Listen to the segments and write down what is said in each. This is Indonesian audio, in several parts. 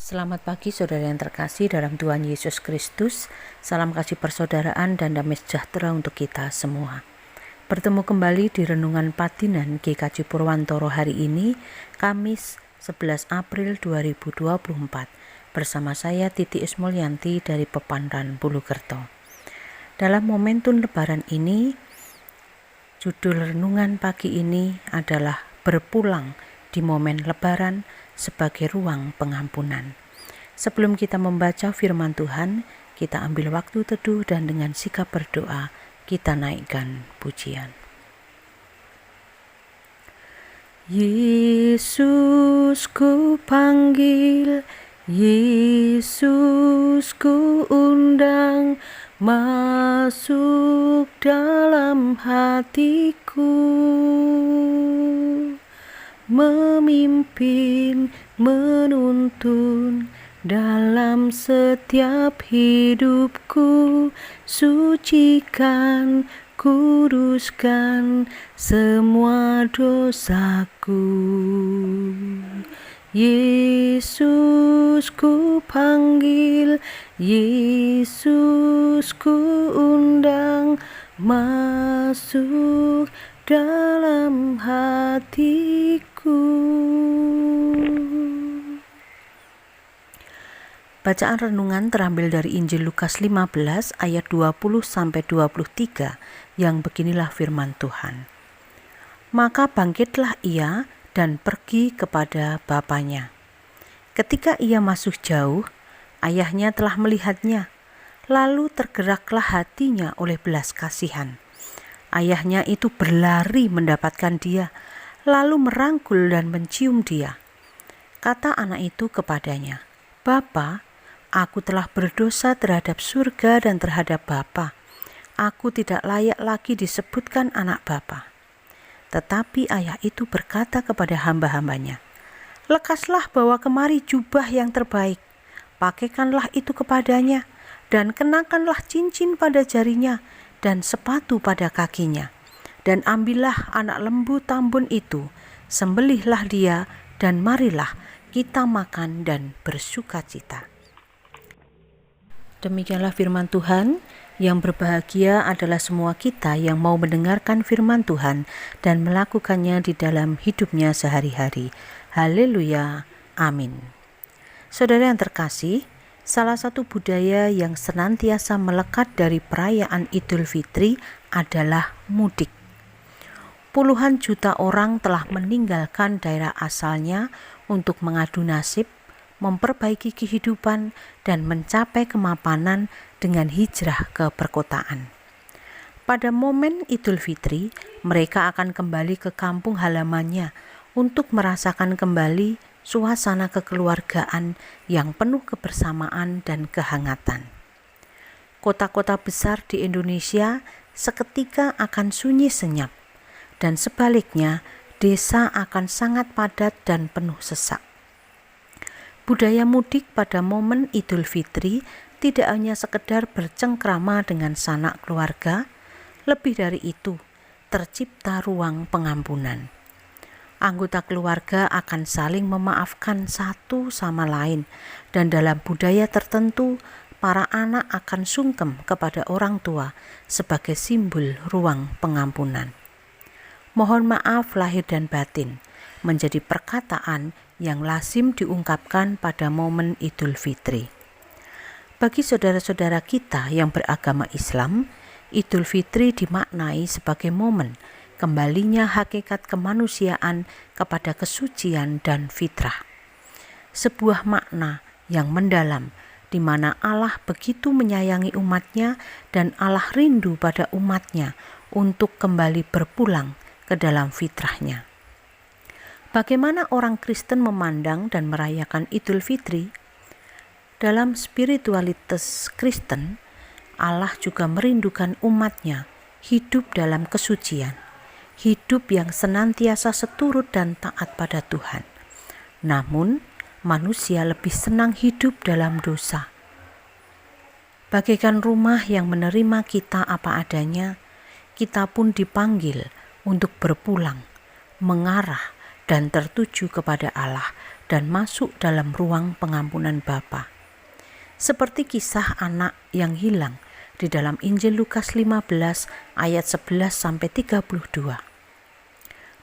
Selamat pagi saudara yang terkasih dalam Tuhan Yesus Kristus. Salam kasih persaudaraan dan damai sejahtera untuk kita semua. Bertemu kembali di Renungan Padinan GKJ Purwantoro hari ini, Kamis 11 April 2024. Bersama saya Titi Ismulyanti dari Pepandan Bulukerto. Dalam momentum Lebaran ini, judul renungan pagi ini adalah berpulang di momen Lebaran sebagai ruang pengampunan. Sebelum kita membaca firman Tuhan, kita ambil waktu teduh dan dengan sikap berdoa, kita naikkan pujian. Yesus ku panggil, Yesus ku undang, masuk dalam hatiku, memimpin, menuntun dalam setiap hidupku, sucikan, kuduskan semua dosaku. Yesus ku panggil, Yesus ku undang, masuk dalam hatiku. Bacaan renungan terambil dari Injil Lukas 15 ayat 20-23 yang beginilah firman Tuhan. Maka bangkitlah ia dan pergi kepada bapanya. Ketika ia masuk jauh, ayahnya telah melihatnya, lalu tergeraklah hatinya oleh belas kasihan. Ayahnya itu berlari mendapatkan dia, lalu merangkul dan mencium dia. Kata anak itu kepadanya, "Bapa, aku telah berdosa terhadap surga dan terhadap Bapa. Aku tidak layak lagi disebutkan anak Bapa." Tetapi ayah itu berkata kepada hamba-hambanya, "Lekaslah bawa kemari jubah yang terbaik, pakaikanlah itu kepadanya, dan kenakanlah cincin pada jarinya, dan sepatu pada kakinya. Dan ambillah anak lembu tambun itu, sembelihlah dia, dan marilah kita makan dan bersukacita." Demikianlah firman Tuhan. Yang berbahagia adalah semua kita yang mau mendengarkan firman Tuhan dan melakukannya di dalam hidupnya sehari-hari. Haleluya, amin. Saudara yang terkasih, salah satu budaya yang senantiasa melekat dari perayaan Idul Fitri adalah mudik. Puluhan juta orang telah meninggalkan daerah asalnya untuk mengadu nasib, memperbaiki kehidupan, dan mencapai kemapanan dengan hijrah ke perkotaan. Pada momen Idul Fitri, mereka akan kembali ke kampung halamannya untuk merasakan kembali suasana kekeluargaan yang penuh kebersamaan dan kehangatan. Kota-kota besar di Indonesia seketika akan sunyi senyap, dan sebaliknya desa akan sangat padat dan penuh sesak. Budaya mudik pada momen Idul Fitri tidak hanya sekedar bercengkrama dengan sanak keluarga, lebih dari itu, tercipta ruang pengampunan. Anggota keluarga akan saling memaafkan satu sama lain, dan dalam budaya tertentu, para anak akan sungkem kepada orang tua sebagai simbol ruang pengampunan. Mohon maaf lahir dan batin menjadi perkataan yang lazim diungkapkan pada momen Idul Fitri. Bagi saudara-saudara kita yang beragama Islam, Idul Fitri dimaknai sebagai momen kembalinya hakikat kemanusiaan kepada kesucian dan fitrah. Sebuah makna yang mendalam di mana Allah begitu menyayangi umatnya dan Allah rindu pada umatnya untuk kembali berpulang ke dalam fitrahnya. Bagaimana orang Kristen memandang dan merayakan Idul Fitri? Dalam spiritualitas Kristen, Allah juga merindukan umatnya hidup dalam kesucian, hidup yang senantiasa seturut dan taat pada Tuhan. Namun, manusia lebih senang hidup dalam dosa. Bagaikan rumah yang menerima kita apa adanya, kita pun dipanggil untuk berpulang, mengarah dan tertuju kepada Allah dan masuk dalam ruang pengampunan Bapa. Seperti kisah anak yang hilang di dalam Injil Lukas 15 ayat 11 sampai 32.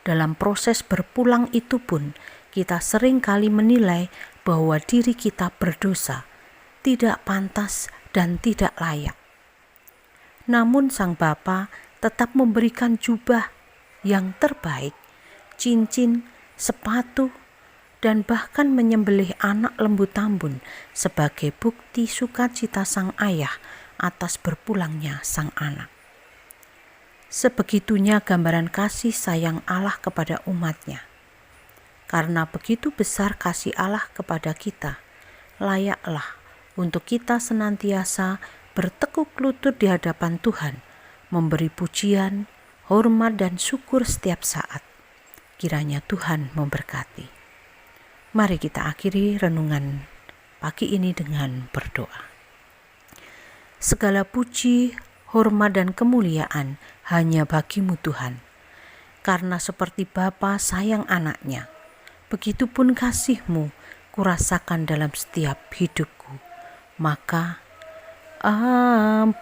Dalam proses berpulang itu pun kita sering kali menilai bahwa diri kita berdosa, tidak pantas dan tidak layak. Namun Sang Bapa tetap memberikan jubah yang terbaik, cincin, sepatu, dan bahkan menyembelih anak lembu tambun sebagai bukti sukacita sang ayah atas berpulangnya sang anak. Sebegitunya gambaran kasih sayang Allah kepada umatnya. Karena begitu besar kasih Allah kepada kita, layaklah untuk kita senantiasa bertekuk lutut di hadapan Tuhan, memberi pujian, hormat dan syukur setiap saat. Kiranya Tuhan memberkati. Mari kita akhiri renungan pagi ini dengan berdoa. Segala puji, hormat dan kemuliaan hanya bagi-Mu Tuhan. Karena seperti Bapa sayang anaknya, begitupun kasih-Mu kurasakan dalam setiap hidupku. Maka ampunilah